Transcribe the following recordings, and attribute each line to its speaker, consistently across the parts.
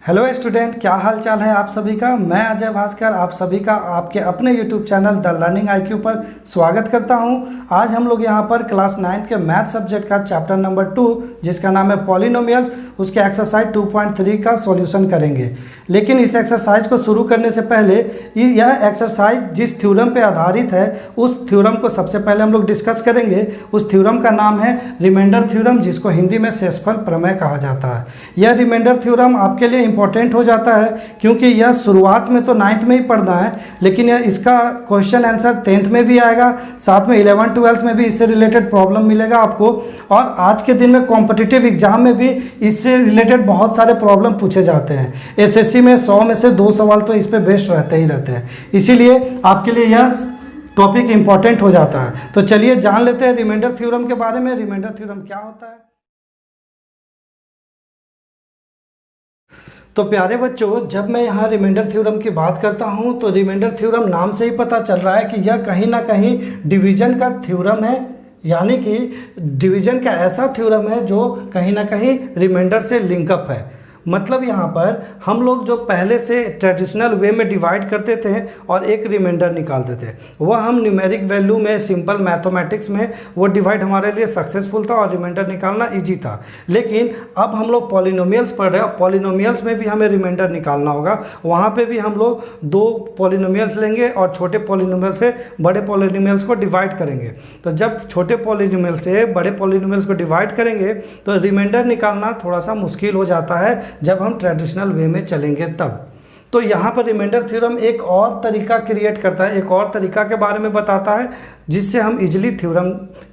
Speaker 1: Hello student, क्या हाल चाल है आप सभी का। मैं अजय भास्कर आप सभी का आपके अपने YouTube channel the learning IQ पर स्वागत करता हूं। आज हम लोग यहां पर क्लास 9th के मैथ सब्जेक्ट का चैप्टर नंबर 2 जिसका नाम है पॉलिनोमियल्स, उसके एक्सरसाइज 2.3 का सॉल्यूशन करेंगे। लेकिन इस एक्सरसाइज को शुरू करने से पहले यह एक्सरसाइज जिस थ्योरम पे आधारित है उस थ्योरम को सबसे पहले हम लोग डिस्कस करेंगे। उस थ्योरम का नाम है रिमाइंडर थ्योरम, जिसको हिंदी में शेषफल प्रमेय कहा जाता है। यह रिमाइंडर थ्योरम आपके लिए इंपॉर्टेंट हो जाता है क्योंकि यह शुरुआत में तो 9th में ही पढ़ना है, लेकिन यह इसका क्वेश्चन आंसर 10th में भी आएगा, साथ में 11th 12th में भी इससे रिलेटेड प्रॉब्लम मिलेगा आपको। और आज के दिन में कॉम्पिटिटिव एग्जाम में भी इससे रिलेटेड बहुत सारे प्रॉब्लम पूछे जाते हैं। SSC में 100 में से 2 सवाल तो इस पे बेस्ट रहते ही रहते हैं, इसीलिए आपके लिए यह टॉपिक इंपॉर्टेंट हो जाता है। तो चलिए जान लेते हैं रिमाइंडर थ्योरम के बारे में। रिमाइंडर थ्योरम क्या होता है? तो प्यारे बच्चों, जब मैं यहाँ रिमाइंडर थ्योरम की बात करता हूँ तो रिमाइंडर थ्योरम नाम से ही पता चल रहा है कि यह कहीं ना कहीं डिवीजन का थ्योरम है, यानी कि डिवीजन का ऐसा थ्योरम है जो कहीं ना कहीं रिमाइंडर से लिंकअप है। मतलब यहाँ पर हम लोग जो पहले से ट्रेडिशनल वे में डिवाइड करते थे और एक रिमाइंडर निकालते थे, वह हम न्यूमेरिक वैल्यू में, सिंपल मैथमेटिक्स में वो डिवाइड हमारे लिए सक्सेसफुल था और रिमाइंडर निकालना इजी था। लेकिन अब हम लोग पॉलिनोमियल्स पढ़ रहे हैं, पॉलिनोमियल्स में भी हमें रिमाइंडर निकालना होगा। वहाँ पे भी हम लोग 2 पॉलिनोमियल्स लेंगे और छोटे पॉलिनोमियल से बड़े पॉलिनोमियल्स को डिवाइड करेंगे। तो जब छोटे पॉलिनोमियल से बड़े पॉलिनोमियल्स को डिवाइड करेंगे तो रिमाइंडर निकालना थोड़ा सा मुश्किल हो जाता है जब हम ट्रेडिशनल वे में चलेंगे तब। तो यहाँ पर रिमाइंडर थ्योरम एक और तरीका क्रिएट करता है, एक और तरीका के बारे में बताता है जिससे हम इजीली थ्योरम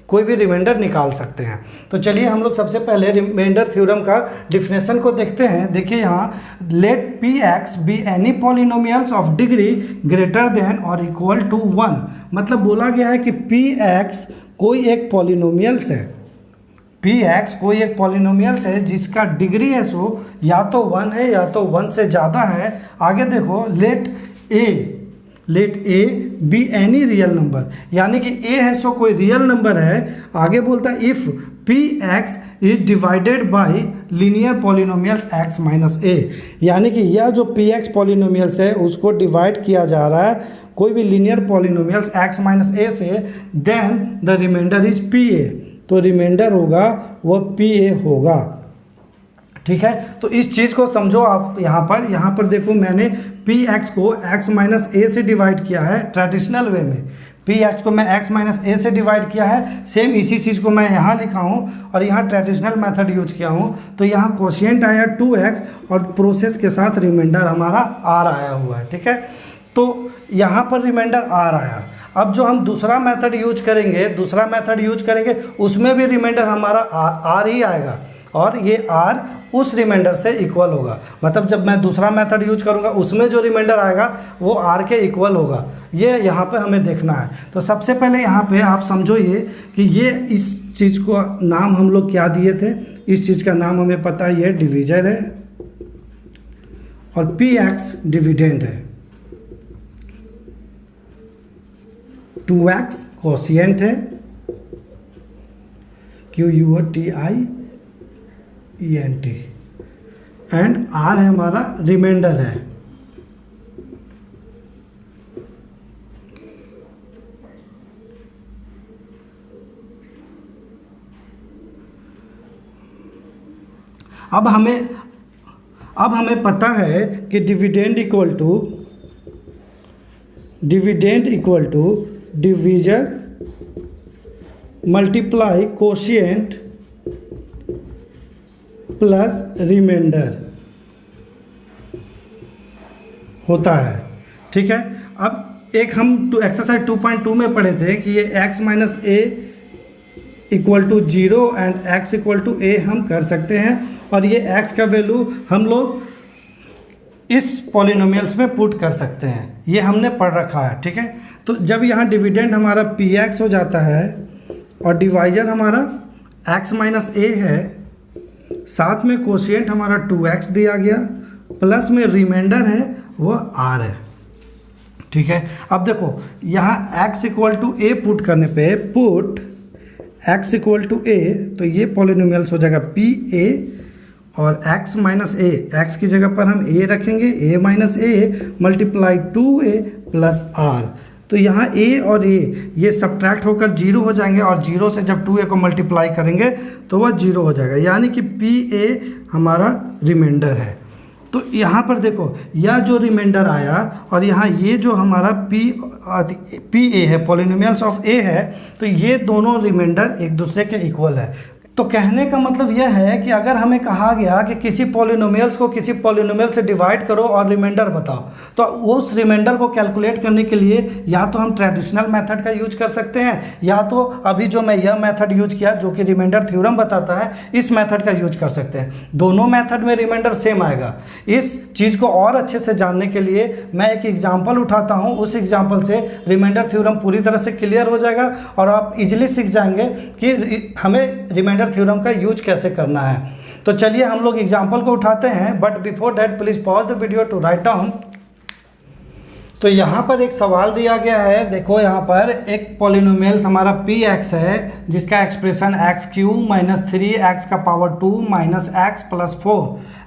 Speaker 1: कोई भी रिमाइंडर निकाल सकते हैं। तो चलिए हम लोग सबसे पहले रिमाइंडर थ्योरम का डिफिनेशन को देखते हैं। देखिए यहाँ, let Px be any polynomials of degree greater than और इक्वल टू 1। मतलब बोला गया है कि Px कोई एक पॉलिनोमियल्स है, Px कोई एक पॉलिनोमियल्स है जिसका डिग्री है सो या तो 1 है या तो 1 से ज़्यादा है। आगे देखो, let a be any real number, यानी कि a है सो कोई रियल नंबर है। आगे बोलता है if Px is divided bye linear polynomials x minus a, यानी कि यह जो Px पॉलिनोमियल्स है उसको डिवाइड किया जा रहा है कोई भी linear polynomials x minus a से, then the remainder is Pa। तो रिमाइंडर होगा वह Pa होगा। ठीक है, तो इस चीज़ को समझो आप। यहाँ पर देखो, मैंने Px को x माइनस a से डिवाइड किया है ट्रेडिशनल वे में। Px को मैं x माइनस a से डिवाइड किया है। सेम इसी चीज़ को मैं यहाँ लिखा हूँ और यहाँ ट्रेडिशनल मेथड यूज किया हूँ। तो यहाँ कोशिएंट आया 2x और प्रोसेस के साथ रिमाइंडर हमारा r आया हुआ है। ठीक है, तो यहाँ पर रिमाइंडर r आया। अब जो हम दूसरा मेथड यूज करेंगे उसमें भी रिमाइंडर हमारा r ही आएगा और ये r उस रिमाइंडर से इक्वल होगा। मतलब जब मैं दूसरा मेथड यूज करूंगा उसमें जो रिमाइंडर आएगा वो r के इक्वल होगा। ये यहाँ पे हमें देखना है। तो सबसे पहले यहाँ पे आप समझो ये कि ये इस चीज़ को नाम हम लोग क्या दिए थे। इस चीज़ का नाम हमें पता है, ये डिवीजर है और Px डिविडेंड है, 2x कोशिएंट है, QUOTIENT, एंड r है हमारा रिमाइंडर है। अब हमें पता है कि dividend equal to divisor multiply quotient plus remainder होता है। ठीक है, अब एक हम एक्सरसाइज 2.2 में पढ़े थे कि ये x minus a equal to 0 and x equal to a हम कर सकते हैं और ये x का वैल्यू हम लोग इस पॉलिनोमियल्स में पुट कर सकते हैं। ये हमने पढ़ रखा है। ठीक है, तो जब यहाँ डिविडेंड हमारा Px हो जाता है और डिवाइजर हमारा x माइनस a है, साथ में कोशिएंट हमारा 2x दिया गया, प्लस में रिमाइंडर है वो r है। ठीक है, अब देखो यहाँ x equal to a put करने पे put x equal to a, तो ये पॉलिनोमियल्स हो जाएगा पी ए और x माइनस ए, एक्स की जगह पर हम a रखेंगे, a minus A multiply 2a plus r। तो यहाँ a और a ये सब्ट्रैक्ट होकर 0 हो जाएंगे और 0 से जब 2a को मल्टीप्लाई करेंगे तो वह 0 हो जाएगा, यानी कि pa हमारा रिमाइंडर है। तो यहाँ पर देखो यह जो रिमाइंडर आया और यहाँ ये जो हमारा पी ए है, पॉलिनोमियल्स ऑफ ए है, तो ये दोनों रिमाइंडर एक दूसरे के इक्वल है। तो कहने का मतलब यह है कि अगर हमें कहा गया कि किसी पॉलिनोमियल्स को किसी पॉलिनोमियल से डिवाइड करो और रिमाइंडर बताओ, तो उस रिमाइंडर को कैलकुलेट करने के लिए या तो हम ट्रेडिशनल मेथड का यूज कर सकते हैं, या तो अभी जो मैं यह मेथड यूज किया जो कि रिमाइंडर थ्योरम बताता है, इस मेथड का यूज कर सकते हैं। दोनों मेथड में रिमाइंडर सेम आएगा। इस चीज़ को और अच्छे से जानने के लिए मैं एक एग्जाम्पल उठाता हूँ, उस एग्जाम्पल से रिमाइंडर थ्योरम पूरी तरह से क्लियर हो जाएगा और आप इजिली सीख जाएंगे कि हमें रिमाइंडर थ्योरम का यूज कैसे करना है। तो चलिए हम लोग एग्जांपल को उठाते हैं, but before that please pause the video to write down. तो यहाँ पर एक सवाल दिया गया है, देखो यहाँ पर एक पॉलिनोमियल्स हमारा पी एक्स है जिसका expression x cube minus 3x का power 2 minus x plus 4,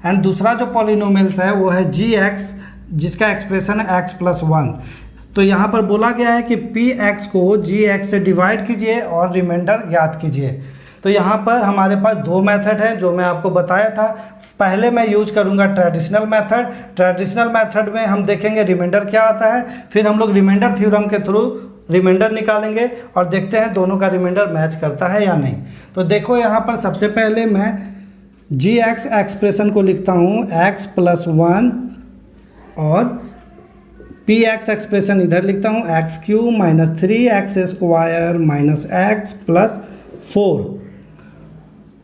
Speaker 1: and दूसरा जो पॉलिनोमियल्स है वो है जी एक्स जिसका एक्सप्रेशन है एक्स प्लस 1। तो यहाँ पर बोला गया है कि पी एक्स को जी एक्स से डिवाइड कीजिए और रिमाइंडर ज्ञात कीजिए। तो यहाँ पर हमारे पास दो मेथड हैं जो मैं आपको बताया था। पहले मैं यूज करूँगा ट्रेडिशनल मेथड। ट्रेडिशनल मेथड में हम देखेंगे रिमाइंडर क्या आता है, फिर हम लोग रिमाइंडर थ्योरम के थ्रू रिमाइंडर निकालेंगे और देखते हैं दोनों का रिमाइंडर मैच करता है या नहीं। तो देखो यहाँ पर सबसे पहले मैं जी एक्स एक्सप्रेशन को लिखता हूँ एक्स प्लस 1 और पी एक्स एक्सप्रेशन इधर लिखता हूँ x cube minus 3x square minus x plus 4।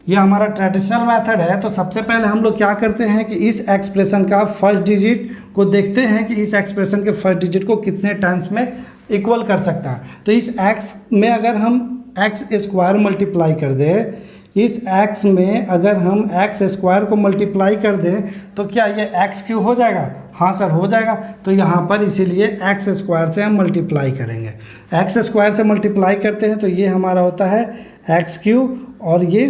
Speaker 1: ये हमारा ट्रेडिशनल मेथड है। तो सबसे पहले हम लोग क्या करते हैं कि इस एक्सप्रेशन का फर्स्ट डिजिट को देखते हैं कि इस एक्सप्रेशन के फर्स्ट डिजिट को कितने टाइम्स में इक्वल कर सकता है। तो इस x में अगर हम एक्स स्क्वायर मल्टीप्लाई कर दें, इस x में अगर हम एक्स स्क्वायर को मल्टीप्लाई कर दें तो क्या ये एक्स क्यू हो जाएगा? हाँ सर हो जाएगा। तो यहाँ पर इसीलिए एक्स स्क्वायर से हम मल्टीप्लाई करेंगे। एक्स स्क्वायर से मल्टीप्लाई करते हैं तो ये हमारा होता है एक्स क्यू और ये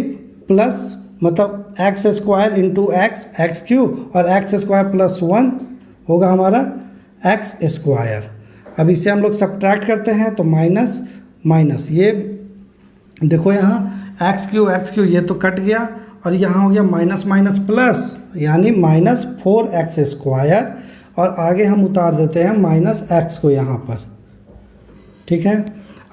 Speaker 1: प्लस मतलब x square into x Q और एक्स स्क्वायर प्लस 1 होगा हमारा एक्स स्क्वायर। अब इसे हम लोग सब्ट्रैक्ट करते हैं तो माइनस माइनस, ये देखो यहाँ एक्स क्यू ये तो कट गया और यहाँ हो गया माइनस माइनस प्लस, यानी माइनस 4x स्क्वायर और आगे हम उतार देते हैं माइनस एक्स को यहाँ पर। ठीक है,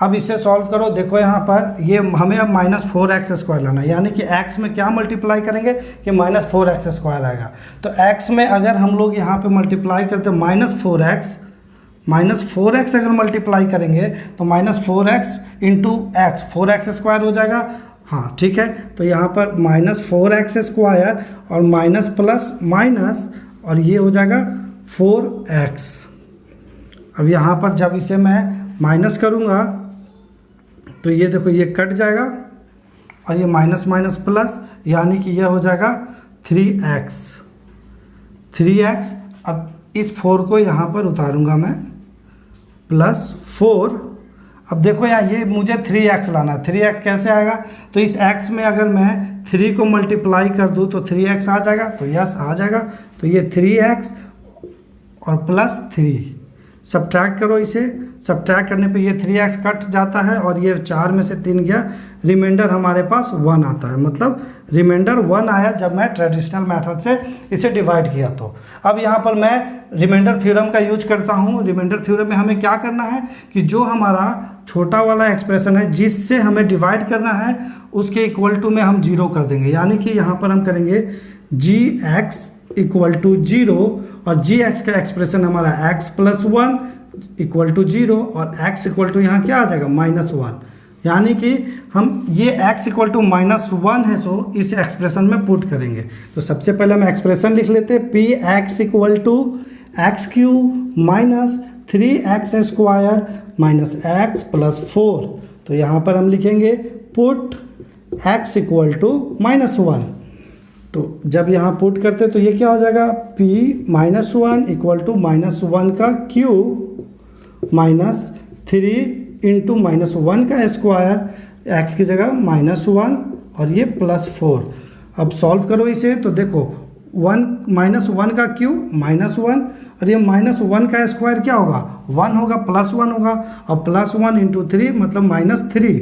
Speaker 1: अब इसे सॉल्व करो। देखो यहाँ पर ये हमें अब माइनस 4x स्क्वायर लाना है, यानी कि x में क्या मल्टीप्लाई करेंगे कि माइनस 4x स्क्वायर आएगा। तो x में अगर हम लोग यहाँ पे मल्टीप्लाई करते हैं माइनस 4x अगर मल्टीप्लाई करेंगे तो minus 4x into x 4x square हो जाएगा। हाँ ठीक है, तो यहाँ पर माइनस 4x स्क्वायर और माइनस प्लस माइनस और ये हो जाएगा 4x। अब यहाँ पर जब इसे मैं माइनस करूँगा तो ये देखो ये कट जाएगा और ये माइनस माइनस प्लस, यानी कि यह हो जाएगा 3x। अब इस 4 को यहाँ पर उतारूँगा मैं प्लस 4। अब देखो यहाँ ये मुझे 3x लाना है। 3x कैसे आएगा? तो इस x में अगर मैं 3 को मल्टीप्लाई कर दूँ तो 3x आ जाएगा, तो यस आ जाएगा। तो ये 3x और प्लस 3 सब्ट्रैक्ट करो, इसे सब्ट्रैक्ट करने पे ये 3x कट जाता है और ये 4 में से 3 गया, रिमाइंडर हमारे पास 1 आता है। मतलब रिमाइंडर 1 आया जब मैं ट्रेडिशनल मेथड से इसे डिवाइड किया। तो अब यहाँ पर मैं रिमाइंडर थ्योरम का यूज करता हूँ। रिमाइंडर थ्योरम में हमें क्या करना है कि जो हमारा छोटा वाला एक्सप्रेशन है जिससे हमें डिवाइड करना है उसके इक्वल टू में हम 0 कर देंगे, यानी कि यहाँ पर हम करेंगे जी एक्स इक्वल टू 0 और जी एक्स का एक्सप्रेशन हमारा x प्लस 1 इक्वल टू 0 और x इक्वल टू यहाँ क्या आ जाएगा माइनस 1, यानी कि हम ये x इक्वल टू माइनस 1 है सो इस एक्सप्रेशन में पुट करेंगे। तो सबसे पहले हम एक्सप्रेशन लिख लेते हैं p x equal to x cube minus 3x square minus x plus 4। तो यहाँ पर हम लिखेंगे put x equal to minus 1। तो जब यहाँ पुट करते तो ये क्या हो जाएगा p minus 1 equal to minus 1 का क्यूब माइनस 3 इंटू माइनस 1 का स्क्वायर, x की जगह -1 और ये +4। अब सॉल्व करो इसे तो देखो 1 का क्यूब -1 और ये -1 का स्क्वायर क्या होगा 1 होगा, +1 होगा, और +1 × 3 मतलब -3,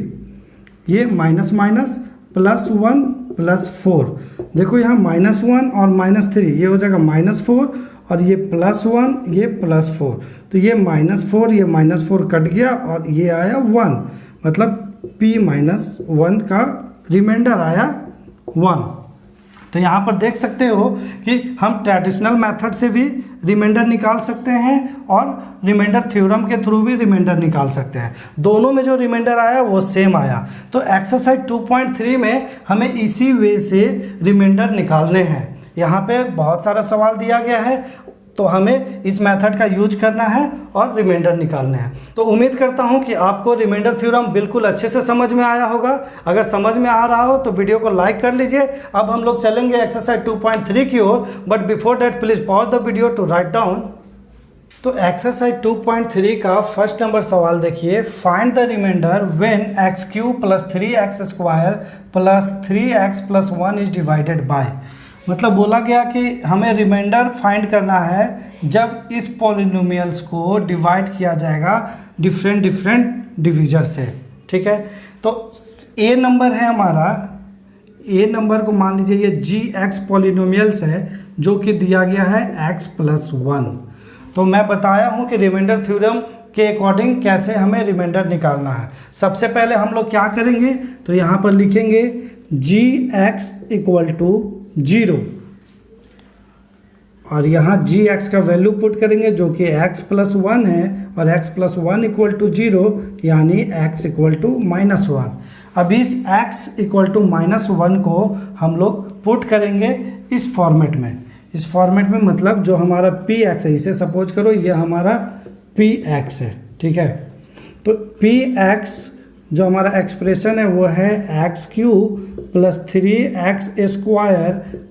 Speaker 1: ये माइनस माइनस +1 +4। देखो यहाँ -1 और -3 ये हो जाएगा -4 और ये +1 ये +4, तो ये -4 ये -4 कट गया और ये आया 1, मतलब p-1 का रिमाइंडर आया 1। तो यहाँ पर देख सकते हो कि हम ट्रेडिशनल मेथड से भी रिमाइंडर निकाल सकते हैं और रिमाइंडर थ्योरम के थ्रू भी रिमाइंडर निकाल सकते हैं। दोनों में जो रिमाइंडर आया वो सेम आया। तो एक्सरसाइज 2.3 में हमें इसी वे से रिमाइंडर निकालने हैं। यहाँ पे बहुत सारा सवाल दिया गया है, तो हमें इस मेथड का यूज करना है और रिमाइंडर निकालने हैं। तो उम्मीद करता हूं कि आपको रिमाइंडर थ्योरम बिल्कुल अच्छे से समझ में आया होगा। अगर समझ में आ रहा हो तो वीडियो को लाइक कर लीजिए। अब हम लोग चलेंगे एक्सरसाइज 2.3 की ओर, but before that please pause the video to write down. तो एक्सरसाइज 2.3 का फर्स्ट नंबर सवाल देखिए, find the remainder when x³ + 3x² + 3x + 1 is divided by. मतलब बोला गया कि हमें रिमाइंडर फाइंड करना है जब इस पॉलिनोमियल्स को डिवाइड किया जाएगा डिफरेंट डिवीजर से। ठीक है, तो ए नंबर है हमारा, ए नंबर को मान लीजिए ये gx पॉलिनोमियल्स है जो कि दिया गया है x + 1। तो मैं बताया हूँ कि रिमाइंडर थ्योरम के अकॉर्डिंग कैसे हमें रिमाइंडर निकालना है। सबसे पहले हम लोग क्या करेंगे, तो यहाँ पर लिखेंगे gx = 0 और यहाँ gx का वैल्यू पुट करेंगे जो कि x + 1 है और x + 1 = 0, यानी x = -1। अब इस x = -1 को हम लोग पुट करेंगे इस फॉर्मेट में। इस फॉर्मेट में मतलब जो हमारा px है, इसे सपोज करो ये हमारा px है। ठीक है, तो px जो हमारा एक्सप्रेशन है वो है x³ + 3x²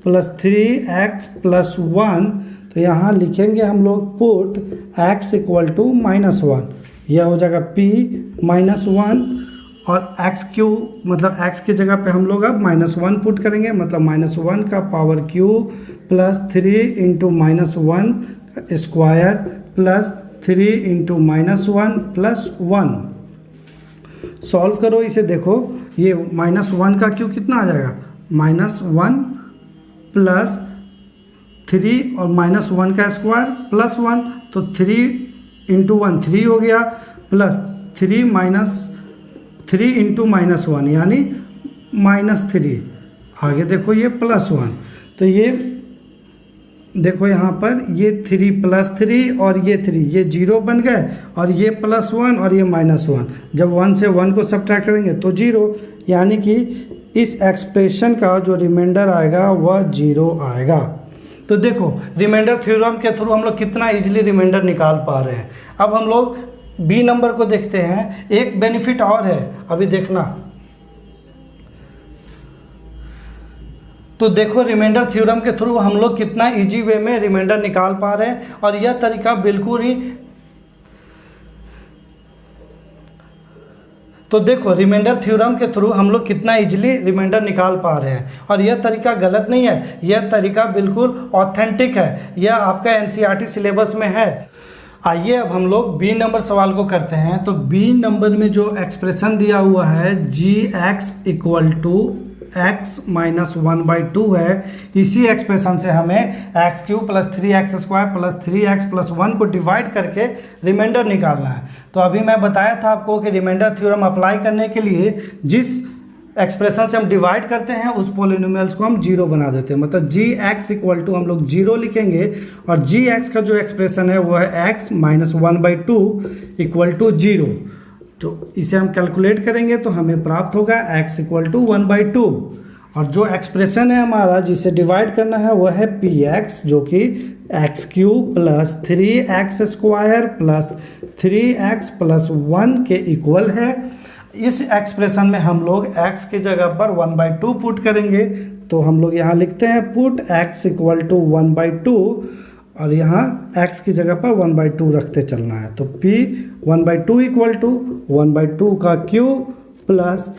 Speaker 1: + 3x + 1। तो यहाँ लिखेंगे हम लोग पुट x = -1, यह हो जाएगा p-1 और x³ मतलब x की जगह पे हम लोग अब -1 पुट करेंगे, मतलब -1 का पावर क्यूब + 3 × -1 स्क्वायर + 3 × -1 + 1। सॉल्व करो इसे, देखो ये -1 का क्यूब कितना आ जाएगा, -1 + 3 और -1 का स्क्वायर + 1, तो 3 × 1 3 हो गया, प्लस 3 × -1 यानी -3, आगे देखो ये +1। तो ये देखो यहाँ पर ये 3 + 3 और ये 3 ये 0 बन गए और ये +1 और ये -1, जब 1 से 1 को सब्ट्रैक्ट करेंगे तो 0, यानी कि इस एक्सप्रेशन का जो रिमाइंडर आएगा वह 0 आएगा। तो देखो रिमाइंडर थ्योरम के थ्रू हम लोग कितना इजीली रिमाइंडर निकाल पा रहे हैं। अब हम लोग बी नंबर को देखते हैं। एक बेनिफिट और है, अभी देखना। तो देखो रिमाइंडर थ्योरम के थ्रू हम लोग कितना इजी वे में रिमाइंडर निकाल पा रहे हैं, और यह तरीका बिल्कुल ही, तो देखो रिमाइंडर थ्योरम के थ्रू हम लोग कितना इजीली रिमाइंडर निकाल पा रहे हैं, और यह तरीका गलत नहीं है, यह तरीका बिल्कुल ऑथेंटिक है, यह आपका एनसीईआरटी सिलेबस में है। आइए अब हम लोग बी नंबर सवाल को करते हैं। तो बी नंबर में जो एक्सप्रेशन दिया हुआ है gx = x - 1/2 है, इसी एक्सप्रेशन से हमें x³ + 3x² + 3x + 1 को डिवाइड करके रिमाइंडर निकालना है। तो अभी मैं बताया था आपको कि रिमाइंडर थ्योरम अप्लाई करने के लिए जिस एक्सप्रेशन से हम डिवाइड करते हैं उस पॉलिनोमियल्स को हम 0 बना देते हैं, मतलब gx = हम लोग 0 लिखेंगे, और gx का जो एक्सप्रेशन है वो है x - 1/2 = 0। तो इसे हम कैलकुलेट करेंगे तो हमें प्राप्त होगा x = 1/2, और जो एक्सप्रेशन है हमारा जिसे डिवाइड करना है वो है px, जो कि x³ + 3x² + 3x + 1 के इक्वल है। इस एक्सप्रेशन में हम लोग x की जगह पर 1/2 पुट करेंगे, तो हम लोग यहाँ लिखते हैं पुट x = 1/2, और यहाँ x की जगह पर 1/2 रखते चलना है। तो p 1/2 = 1/2 का क्यूब प्लस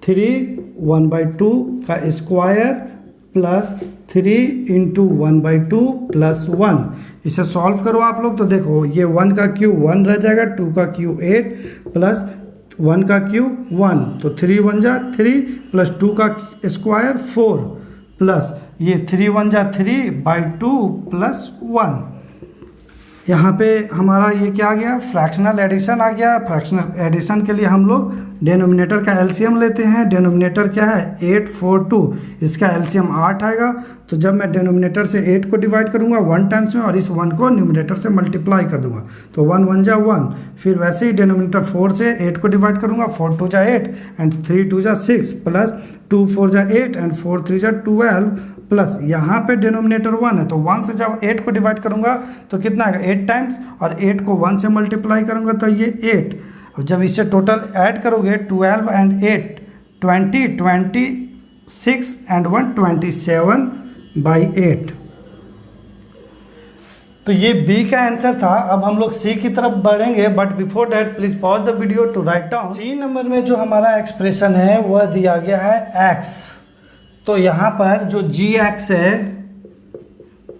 Speaker 1: 3 1/2 का स्क्वायर प्लस 3 इंटू 1/2 प्लस 1। इसे सॉल्व करो आप लोग तो देखो ये 1 का क्यूब 1 रह जाएगा, 2 का क्यूब 8 प्लस 1 का क्यूब 1, तो 3 1 जा 3 प्लस 2 का स्क्वायर 4 प्लस ये 3 1 जा 3/2 प्लस 1। यहाँ पे हमारा ये क्या आ गया, फ्रैक्शनल एडिशन आ गया। फ्रैक्शनल एडिशन के लिए हम लोग डेनोमिनेटर का एलसीएम लेते हैं। डेनोमिनेटर क्या है 8 4 2, इसका एलसीएम 8 आएगा। तो जब मैं डेनोमिनेटर से 8 को डिवाइड करूँगा 1 टाइम्स में और इस 1 को न्यूमिनेटर से मल्टीप्लाई कर दूंगा तो 1 1 जा 1। फिर वैसे ही डेनोमिनेटर 4 से 8 को डिवाइड करूँगा, 4 2 जा 8 एंड 3 2 जा 6 प्लस 2 4 जा 8 एंड 4 3 जा 12 प्लस यहाँ पे डिनोमिनेटर 1 है तो 1 से जब 8 को डिवाइड करूँगा तो कितना आएगा 8 टाइम्स, और 8 को 1 से मल्टीप्लाई करूँगा तो ये 8। अब जब इससे टोटल ऐड करोगे 12 एंड 8 20 26 एंड 1 27/8। तो ये बी का आंसर था। अब हम लोग सी की तरफ बढ़ेंगे, but before that please pause the video to write down. C number में जो हमारा एक्सप्रेशन है वह दिया गया है x। तो यहाँ पर जो gx है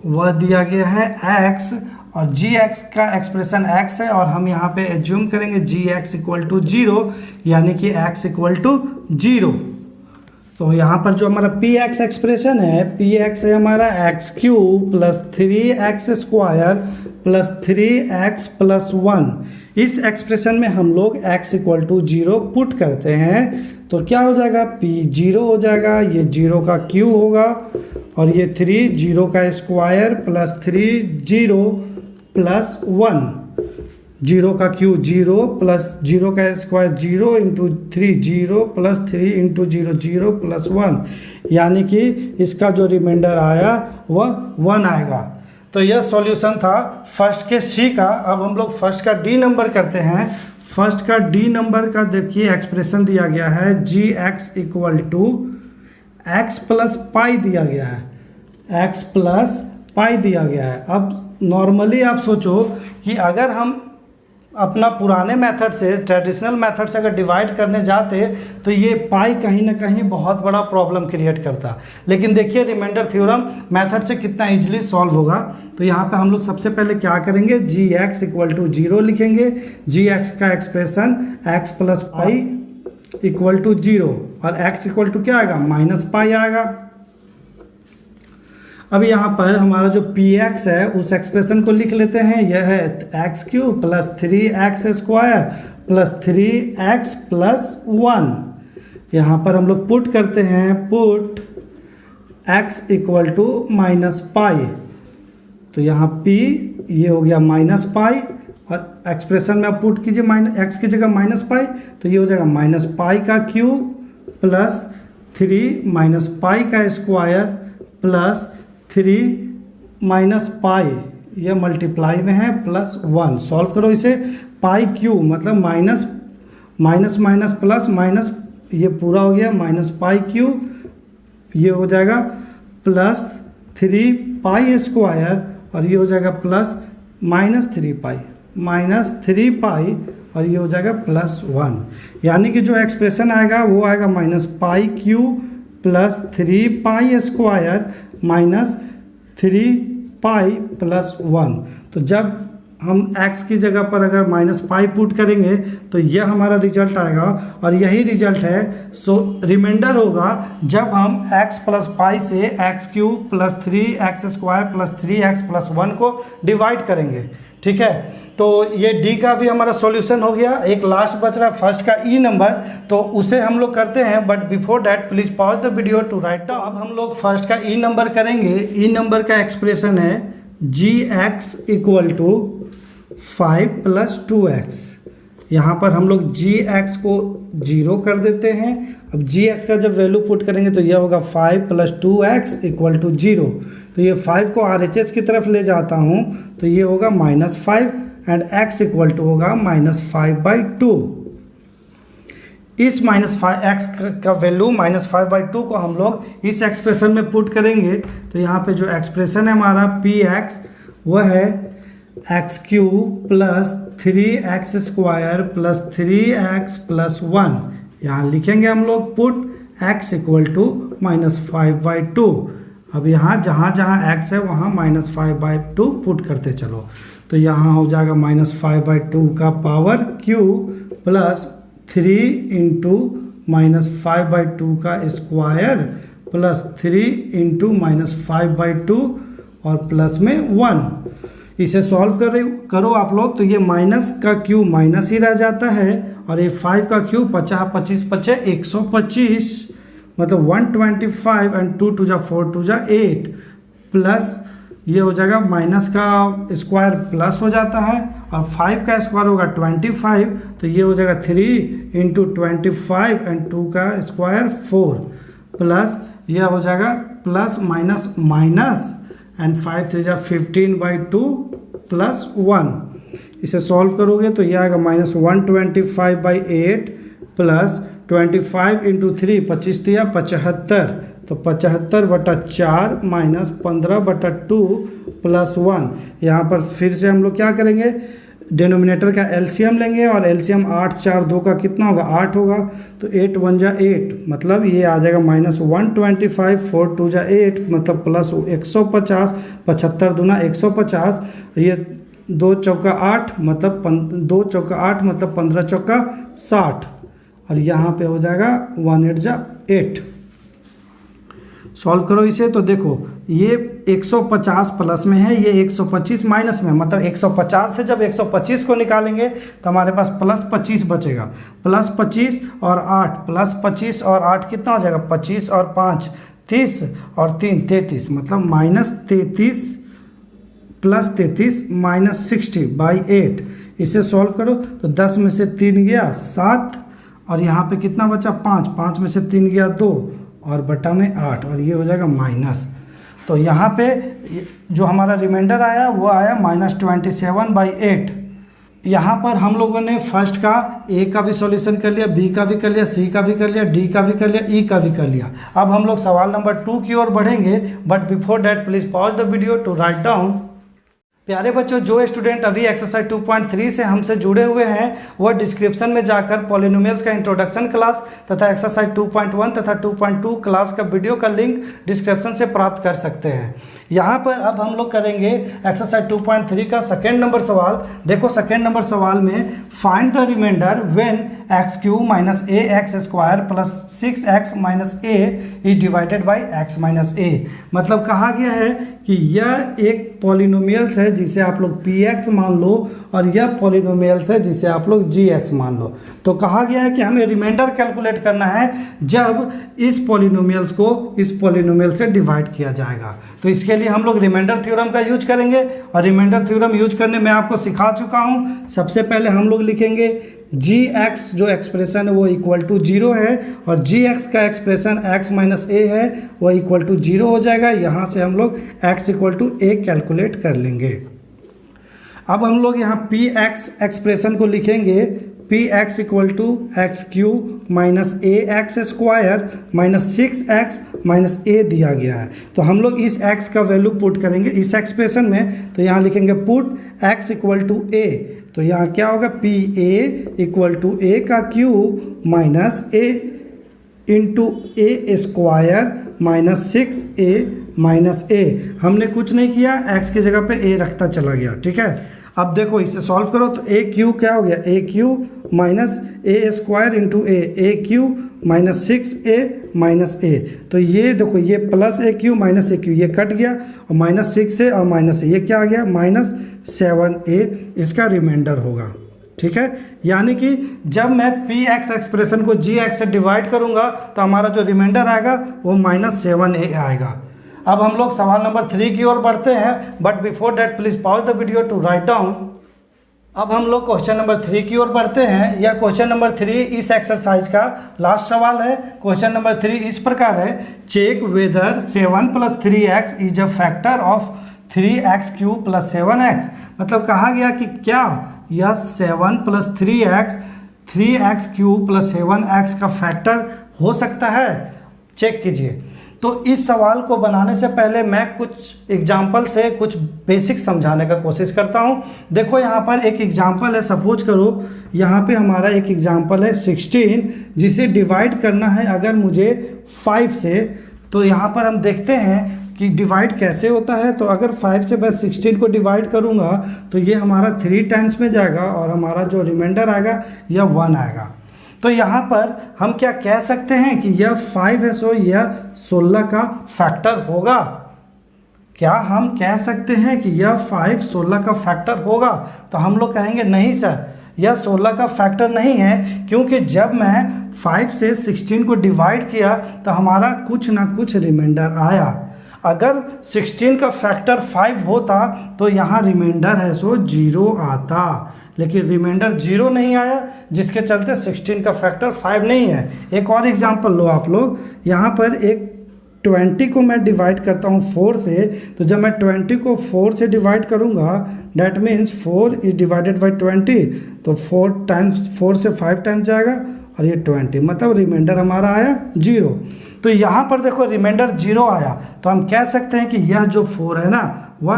Speaker 1: वह दिया गया है x, और gx का एक्सप्रेशन x है, और हम यहाँ पे एज्यूम करेंगे gx इक्वल टू 0, यानी कि x इक्वल टू 0। तो यहाँ पर जो हमारा px एक्सप्रेशन है, px है हमारा x cube plus 3x square plus 3x plus 1। इस एक्सप्रेशन में हम लोग x इक्वल टू 0 पुट करते हैं तो क्या हो जाएगा, p 0 हो जाएगा, ये 0 का क्यूब होगा, और ये 3 0 का स्क्वायर प्लस 3 0 प्लस 1। 0 का क्यूब 0 प्लस 0 का square 0 into 3 0 plus 3 into 0 0 plus 1, यानी कि इसका जो रिमाइंडर आया वह 1 आएगा। तो यह सॉल्यूशन था फर्स्ट के सी का। अब हम लोग फर्स्ट का डी नंबर करते हैं। फर्स्ट का डी नंबर का देखिए एक्सप्रेशन दिया गया है gx equal to x plus pi दिया गया है, x प्लस पाई दिया गया है। अब नॉर्मली आप सोचो कि अगर हम अपना पुराने मेथड से, ट्रेडिशनल मेथड से अगर डिवाइड करने जाते तो ये पाई कहीं ना कहीं बहुत बड़ा प्रॉब्लम क्रिएट करता। लेकिन देखिए रिमाइंडर थ्योरम मेथड से कितना इजीली सॉल्व होगा। तो यहाँ पे हम लोग सबसे पहले क्या करेंगे, gx इक्वल टू 0 लिखेंगे। gx का expression x plus pi equal to 0, और x इक्वल टू क्या आएगा, माइनस पाई आएगा। अब यहाँ पर हमारा जो px है उस एक्सप्रेशन को लिख लेते हैं। यह है x cube plus 3x square plus 3x plus 1। यहाँ पर हम लोग पुट करते हैं, put x equal to minus pi, तो यहाँ p ये हो गया माइनस पाई, और एक्सप्रेशन में आप पुट कीजिए माइनस x की जगह माइनस पाई, तो ये हो जाएगा माइनस पाई का क्यूब प्लस 3 माइनस पाई का स्क्वायर प्लस 3 माइनस पाई, यह मल्टीप्लाई में है प्लस 1। सॉल्व करो इसे, पाई क्यूब मतलब minus minus minus plus minus, ये पूरा हो गया माइनस पाई क्यूब, ये हो जाएगा प्लस 3 पाई स्क्वायर, और ये हो जाएगा प्लस माइनस 3 पाई, माइनस 3 पाई, और ये हो जाएगा प्लस 1। यानी कि जो एक्सप्रेशन आएगा वो आएगा minus pi cube plus 3 pi square minus 3 pi plus 1। तो जब हम x की जगह पर अगर माइनस पाई पुट करेंगे तो यह हमारा रिजल्ट आएगा, और यही रिजल्ट है। सो रिमाइंडर होगा जब हम x प्लस पाई से x cube plus 3x square plus 3x plus 1 को डिवाइड करेंगे। ठीक है, तो ये डी का भी हमारा सॉल्यूशन हो गया। एक लास्ट बच रहा है फर्स्ट का ई नंबर, तो उसे हम लोग करते हैं, but before that please pause the video to write down. अब हम लोग फर्स्ट का ई नंबर करेंगे। ई नंबर का एक्सप्रेशन है gx equal to 5 plus 2x। यहाँ पर हम लोग gx को 0 कर देते हैं। अब gx का जब वैल्यू पुट करेंगे तो यह होगा 5 प्लस 2x इक्वल टू 0। तो ये 5 को RHS की तरफ ले जाता हूँ तो ये होगा -5 एंड x इक्वल टू होगा -5/2। इस -5x का वैल्यू -5/2 को हम लोग इस एक्सप्रेशन में पुट करेंगे। तो यहाँ पे जो एक्सप्रेशन है हमारा px वह है x cube plus 3x square plus 3x plus 1, यहाँ लिखेंगे हम लोग पुट x इक्वल टू -5/2। अब यहाँ जहाँ जहाँ x है वहाँ -5/2 पुट करते चलो। तो यहाँ हो जाएगा -5/2 का पावर q प्लस 3 इंटू -5/2 का स्क्वायर प्लस 3 इंटू -5/2 और प्लस में 1। इसे सॉल्व करो आप लोग, तो ये माइनस का क्यू माइनस ही रह जाता है और ये 5 का क्यू 50 25 5 125, मतलब 125 एंड 2 2 जा 4 2 जा 8 प्लस ये हो जाएगा माइनस का स्क्वायर प्लस हो जाता है और 5 का स्क्वायर होगा 25, तो ये हो जाएगा 3 इंटू 25 एंड 2 का स्क्वायर 4 प्लस यह हो जाएगा प्लस माइनस माइनस एंड 5 3 जा 15/2 प्लस 1। इसे सॉल्व करोगे तो यह आएगा -125/8 प्लस 25 इंटू 3 25 दिया 75, तो 75/4 माइनस 15/2 प्लस 1। यहाँ पर फिर से हम लोग क्या करेंगे, डिनोमिनेटर का एलसीएम लेंगे और एलसीएम 8 4 2 का कितना होगा 8 होगा, तो 8 1 जा 8, मतलब ये आ जाएगा -125 4 2 जा 8, मतलब प्लस 150, 75 दूना 150, ये 2 चौका 8 मतलब 2 चौका 8 मतलब 15 चौका 60 और यहाँ पे हो जाएगा 1 8 जा 8। सॉल्व करो इसे तो देखो ये 150 प्लस में है, ये 125 माइनस में, मतलब 150 से जब 125 को निकालेंगे तो हमारे पास प्लस 25 बचेगा। प्लस 25 और 8 प्लस 25 और 8 कितना हो जाएगा 25 और 5 30 और 3 33, मतलब -33 प्लस 33 -60/8। इसे सॉल्व करो तो 10 में से 3 गया 7 और यहाँ पे कितना बचा 5, 5 में से 3 गया 2 और बटा में 8 और ये हो जाएगा माइनस। तो यहाँ पे जो हमारा रिमाइंडर आया वो आया -27/8। यहाँ पर हम लोगों ने फर्स्ट का ए का भी सॉल्यूशन कर लिया, बी का भी कर लिया, सी का भी कर लिया, डी का भी कर लिया, ई का भी कर लिया। अब हम लोग सवाल नंबर 2 की ओर बढ़ेंगे, but before that please pause the video to write down. प्यारे बच्चों, जो स्टूडेंट अभी एक्सरसाइज 2.3 से हमसे जुड़े हुए हैं वह डिस्क्रिप्शन में जाकर पॉलिनोमियल्स का इंट्रोडक्शन क्लास तथा एक्सरसाइज 2.1 तथा 2.2 क्लास का वीडियो का लिंक डिस्क्रिप्शन से प्राप्त कर सकते हैं। यहाँ पर अब हम लोग करेंगे एक्सरसाइज 2.3 का सेकेंड नंबर सवाल। देखो सेकेंड नंबर सवाल में find the remainder when x³ minus ax² plus 6x minus a is divided by x minus a। मतलब कहा गया है कि यह एक पॉलिनोमियल्स है जिसे आप लोग px मान लो और यह पॉलिनोमियल्स है जिसे आप लोग gx मान लो। तो कहा गया है कि हमें रिमाइंडर कैलकुलेट करना है जब इस पॉलिनोमियल्स को इस पॉलिनोमियल से डिवाइड किया जाएगा। तो इसके लिए हम लोग रिमाइंडर थ्योरम का यूज करेंगे और रिमाइंडर थ्योरम यूज करने में आपको सिखा चुका हूँ। सबसे पहले हम लोग लिखेंगे gx जो एक्सप्रेशन है वो इक्वल टू 0 है और gx का एक्सप्रेशन x माइनस a है वो इक्वल टू 0 हो जाएगा। यहाँ से हम लोग x equal to a calculate कर लेंगे। अब हम लोग यहाँ px एक्सप्रेशन को लिखेंगे, px equal to x³ minus ax² minus 6x minus a दिया गया है। तो हम लोग इस x का वैल्यू पुट करेंगे इस एक्सप्रेशन में, तो यहाँ लिखेंगे put x equal to a। तो यहाँ क्या होगा pa इक्वल टू a का cube minus a into a² minus 6a minus a। हमने कुछ नहीं किया, x की जगह पे a रखता चला गया, ठीक है। अब देखो इसे सॉल्व करो तो a³ क्या हो गया a³ minus a² into a³ minus 6a minus a। तो ये देखो ये प्लस a³ माइनस a³ ये कट गया और माइनस 6a और माइनस a, ये क्या आ गया माइनस 7a, इसका रिमाइंडर होगा, ठीक है। यानी कि जब मैं px एक्सप्रेशन को gx से डिवाइड करूंगा तो हमारा जो रिमाइंडर आएगा वो माइनस 7a आएगा। अब हम लोग सवाल नंबर 3 की ओर बढ़ते हैं, but before that please pause the video to write down. अब हम लोग क्वेश्चन नंबर 3 की ओर बढ़ते हैं। यह क्वेश्चन नंबर 3 इस एक्सरसाइज का लास्ट सवाल है। क्वेश्चन नंबर 3 इस प्रकार है, check whether 7 plus 3x is a factor of 3x³ plus 7x। मतलब कहा गया कि क्या यह 7 plus 3x 3x³ plus 7x का फैक्टर हो सकता है। चेक कीजिए। तो इस सवाल को बनाने से पहले मैं कुछ एग्जाम्पल से कुछ बेसिक समझाने का कोशिश करता हूँ। देखो यहाँ पर एक एग्जाम्पल है, सपोज करो यहाँ पे हमारा एक एग्जाम्पल है 16, जिसे डिवाइड करना है अगर मुझे 5 से। तो यहाँ पर हम देखते हैं कि डिवाइड कैसे होता है। तो अगर 5 से मैं 16 को डिवाइड करूँगा तो ये हमारा 3 टाइम्स में जाएगा और हमारा जो रिमाइंडर आएगा यह 1 आएगा। तो यहाँ पर हम क्या कह सकते हैं कि यह 5 है, सो यह 16 का फैक्टर होगा। क्या हम कह सकते हैं कि यह 5 16 का फैक्टर होगा? तो हम लोग कहेंगे नहीं सर, यह 16 का फैक्टर नहीं है, क्योंकि जब मैं 5 से 16 को डिवाइड किया तो हमारा कुछ ना कुछ रिमाइंडर आया। अगर 16 का फैक्टर 5 होता तो यहाँ रिमाइंडर है सो 0 आता, लेकिन रिमाइंडर 0 नहीं आया, जिसके चलते 16 का फैक्टर 5 नहीं है। एक और एग्जांपल लो आप लोग, यहाँ पर एक 20 को मैं डिवाइड करता हूँ 4 से। तो जब मैं 20 को 4 से डिवाइड करूँगा, that means 4 is divided by 20, तो 4 से 5 टाइम्स जाएगा और ये 20, मतलब रिमाइंडर हमारा आया 0। तो यहाँ पर देखो रिमाइंडर 0 आया, तो हम कह सकते हैं कि यह जो 4 है ना वह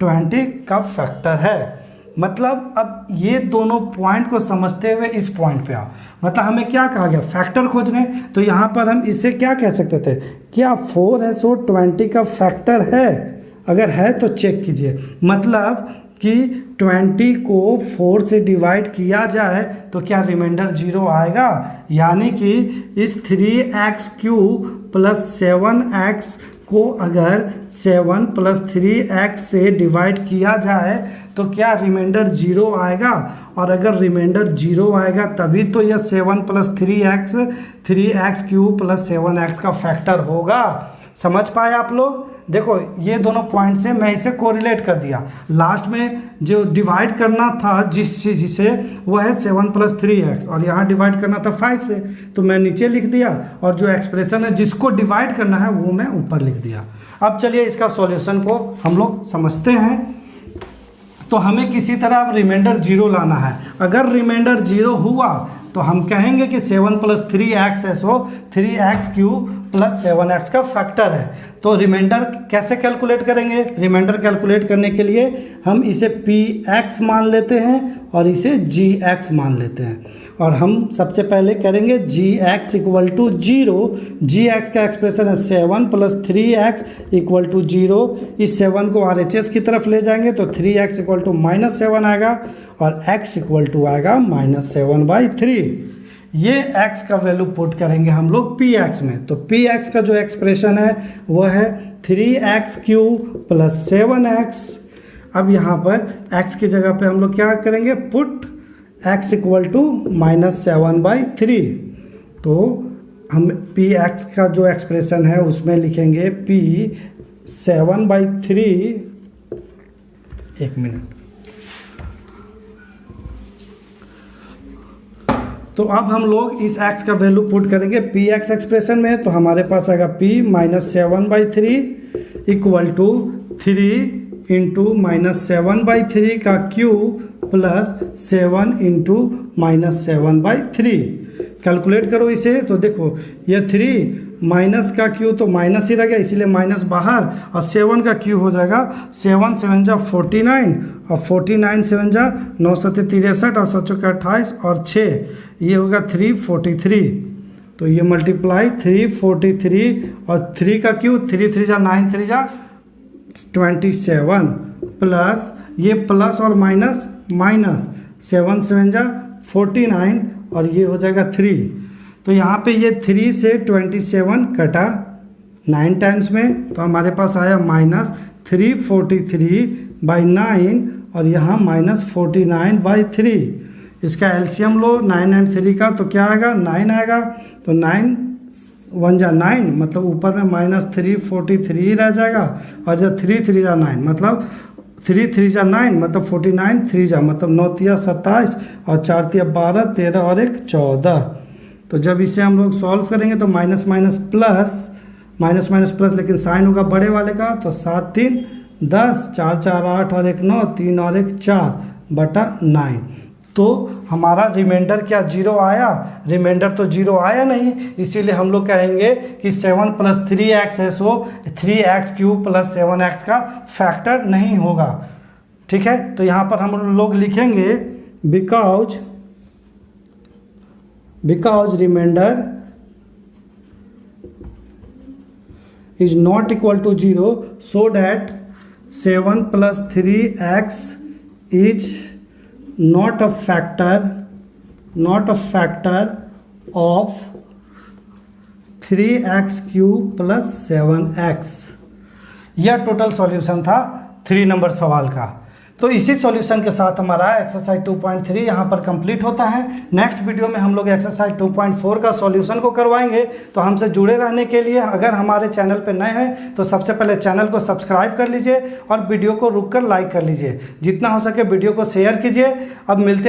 Speaker 1: 20 का फैक्टर है। मतलब अब ये दोनों पॉइंट को समझते हुए इस पॉइंट पे आओ, मतलब हमें क्या कहा गया, फैक्टर खोजने। तो यहाँ पर हम इसे क्या कह सकते थे, क्या 4 है सो 20 का फैक्टर है? अगर है तो चेक कीजिए, मतलब कि 20 को 4 से डिवाइड किया जाए तो क्या रिमाइंडर 0 आएगा? यानी कि इस 3x³ प्लस 7x को अगर 7 प्लस 3x से डिवाइड किया जाए तो क्या रिमाइंडर 0 आएगा? और अगर रिमाइंडर 0 आएगा तभी तो यह 7 प्लस 3x³ प्लस 7x का फैक्टर होगा। समझ पाए आप लोग? देखो ये दोनों पॉइंट से मैं इसे कोरिलेट कर दिया। लास्ट में जो डिवाइड करना था जिसे वह है 7 प्लस 3x, और यहाँ डिवाइड करना था 5 से, तो मैं नीचे लिख दिया, और जो एक्सप्रेशन है जिसको डिवाइड करना है वो मैं ऊपर लिख दिया। अब चलिए इसका सॉल्यूशन को हम लोग समझते हैं। तो हमें किसी तरह अब रिमाइंडर 0 लाना है। अगर रिमाइंडर 0 हुआ तो हम कहेंगे कि 7 प्लस 3x है, सो 3x³ प्लस 7x का फैक्टर है। तो रिमाइंडर कैसे कैलकुलेट करेंगे? रिमाइंडर कैलकुलेट करने के लिए हम इसे px मान लेते हैं और इसे gx मान लेते हैं, और हम सबसे पहले करेंगे gx इक्वल टू 0। gx का एक्सप्रेशन है 7 प्लस 3x इक्वल टू 0। इस 7 को RHS की तरफ ले जाएंगे तो 3x इक्वल टू -7 आएगा और x इक्वल टू आएगा -7/3। ये x का वैल्यू पुट करेंगे हम लोग px में। तो px का जो एक्सप्रेशन है वह है 3x³ प्लस 7x। अब यहाँ पर x की जगह पे हम लोग क्या करेंगे, पुट x इक्वल टू -7/3। तो हम px का जो एक्सप्रेशन है उसमें लिखेंगे p 7/3। एक मिनट। तो अब हम लोग इस x का वैल्यू पुट करेंगे px एक्सप्रेशन में, तो हमारे पास आएगा p -7/3 इक्वल टू 3 इंटू -7/3 का क्यूब प्लस 7 इंटू -7/3। कैलकुलेट करो इसे, तो देखो ये 3 माइनस का क्यू तो माइनस ही रह गया, इसीलिए माइनस बाहर, और 7 का क्यू हो जाएगा 7 7 जा 49, और 49 7 जा 9 7 63 और 7 28 और 6, ये होगा 343। तो ये मल्टीप्लाई 343 और 3 का क्यू 3 3 जा 9 3 जा 27 प्लस ये प्लस और माइनस माइनस 7 7 जा 49 और ये हो जाएगा 3। तो यहाँ पे ये 3 से 27 कटा 9 टाइम्स में, तो हमारे पास आया -343/9 और यहाँ -49/3। इसका एलसीएम लो 9 एंड 3 का, तो क्या आएगा 9 आएगा। तो 9 1 जा 9, मतलब ऊपर में -343 रह जाएगा, और जब 3 3 जा 9 मतलब 3 3 जा 9 मतलब 49 3 जा मतलब 9 तिया 27 और 4 तिया 12 13 और 1 14। तो जब इसे हम लोग सॉल्व करेंगे तो माइनस माइनस प्लस लेकिन साइन होगा बड़े वाले का, तो 7 3 10 4 4 8 और 1 9 3 और 1 4/9। तो हमारा रिमाइंडर क्या 0 आया? रिमाइंडर तो 0 आया नहीं, इसीलिए हम लोग कहेंगे कि 7 + 3x है, सो 3x³ + 7x का फैक्टर नहीं होगा। ठीक है, तो यहाँ पर हम लोग लिखेंगे because remainder is not equal to 0, so that 7 + 3x is not a factor of 3x³ + 7x। यह टोटल सॉल्यूशन था 3 नंबर सवाल का। तो इसी सॉल्यूशन के साथ हमारा एक्सरसाइज 2.3 यहाँ पर कंप्लीट होता है। नेक्स्ट वीडियो में हम लोग एक्सरसाइज 2.4 का सॉल्यूशन को करवाएंगे। तो हमसे जुड़े रहने के लिए अगर हमारे चैनल पर नए हैं तो सबसे पहले चैनल को सब्सक्राइब कर लीजिए और वीडियो को रुक कर लाइक कर लीजिए। जितना हो सके वीडियो को शेयर कीजिए। अब मिलते हैं